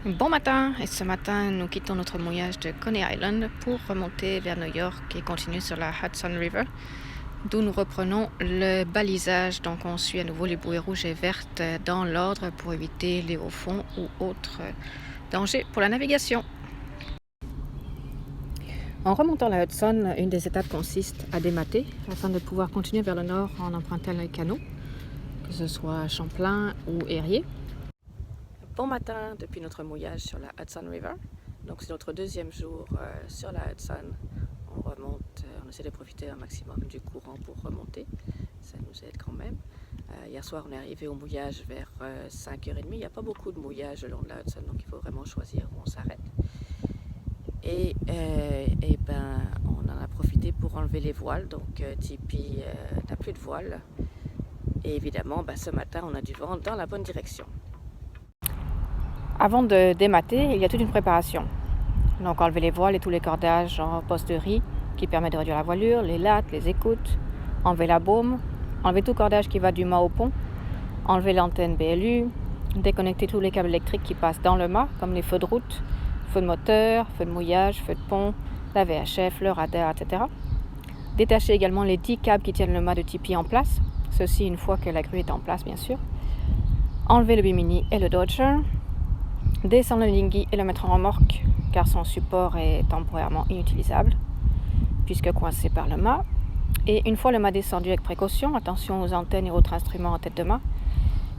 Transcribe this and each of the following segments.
Bon matin, et ce matin nous quittons notre mouillage de Coney Island pour remonter vers New York et continuer sur la Hudson River, d'où nous reprenons le balisage. Donc on suit à nouveau les bouées rouges et vertes dans l'ordre pour éviter les hauts fonds ou autres dangers pour la navigation. En remontant la Hudson, une des étapes consiste à démater afin de pouvoir continuer vers le nord en empruntant les canaux, que ce soit Champlain ou Erie. Bon matin depuis notre mouillage sur la Hudson River. Donc c'est notre deuxième jour sur la Hudson. On remonte, on essaie de profiter un maximum du courant pour remonter. Ça nous aide quand même. Hier soir on est arrivé au mouillage vers 5h30. Il n'y a pas beaucoup de mouillage le long de la Hudson, donc il faut vraiment choisir où on s'arrête. Et on en a profité pour enlever les voiles. Donc Tipi n'a plus de voiles. Et évidemment, ce matin on a du vent dans la bonne direction. Avant de démater, il y a toute une préparation. Donc enlever les voiles et tous les cordages en poste de riz qui permet de réduire la voilure, les lattes, les écoutes, enlever la baume, enlever tout cordage qui va du mât au pont, enlever l'antenne BLU, déconnecter tous les câbles électriques qui passent dans le mât, comme les feux de route, feux de moteur, feux de mouillage, feux de pont, la VHF, le radar, etc. Détacher également les 10 câbles qui tiennent le mât de Tipi en place, ceci une fois que la grue est en place bien sûr. Enlever le bimini et le dodger. Descendre le dinghy et le mettre en remorque car son support est temporairement inutilisable puisque coincé par le mât. Et une fois le mât descendu avec précaution, attention aux antennes et autres instruments en tête de mât,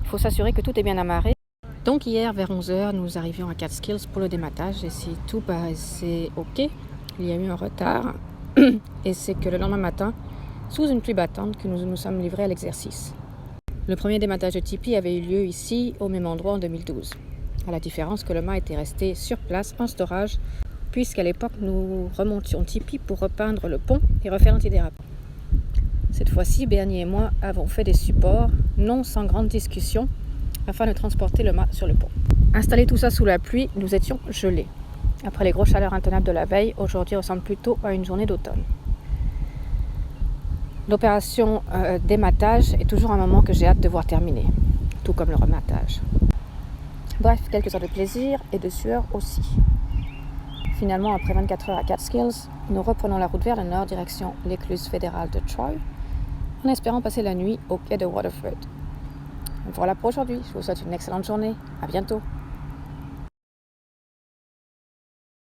il faut s'assurer que tout est bien amarré. Donc hier vers 11h, nous arrivions à Catskills pour le dématage et si tout paraissait ok, il y a eu un retard et c'est que le lendemain matin, sous une pluie battante, que nous nous sommes livrés à l'exercice. Le premier dématage de Tipi avait eu lieu ici au même endroit en 2012. À la différence que le mât était resté sur place en storage, puisqu'à l'époque nous remontions Tipi pour repeindre le pont et refaire l'antidérapant. Cette fois-ci, Bernier et moi avons fait des supports, non sans grande discussion, afin de transporter le mât sur le pont. Installé tout ça sous la pluie, nous étions gelés. Après les grosses chaleurs intenables de la veille, aujourd'hui ressemble plutôt à une journée d'automne. L'opération dématage est toujours un moment que j'ai hâte de voir terminer, tout comme le rematage. Bref, quelques heures de plaisir et de sueur aussi. Finalement, après 24 heures à Catskills, nous reprenons la route vers le nord, direction l'écluse fédérale de Troy, en espérant passer la nuit au quai de Waterford. Voilà pour aujourd'hui, je vous souhaite une excellente journée, à bientôt.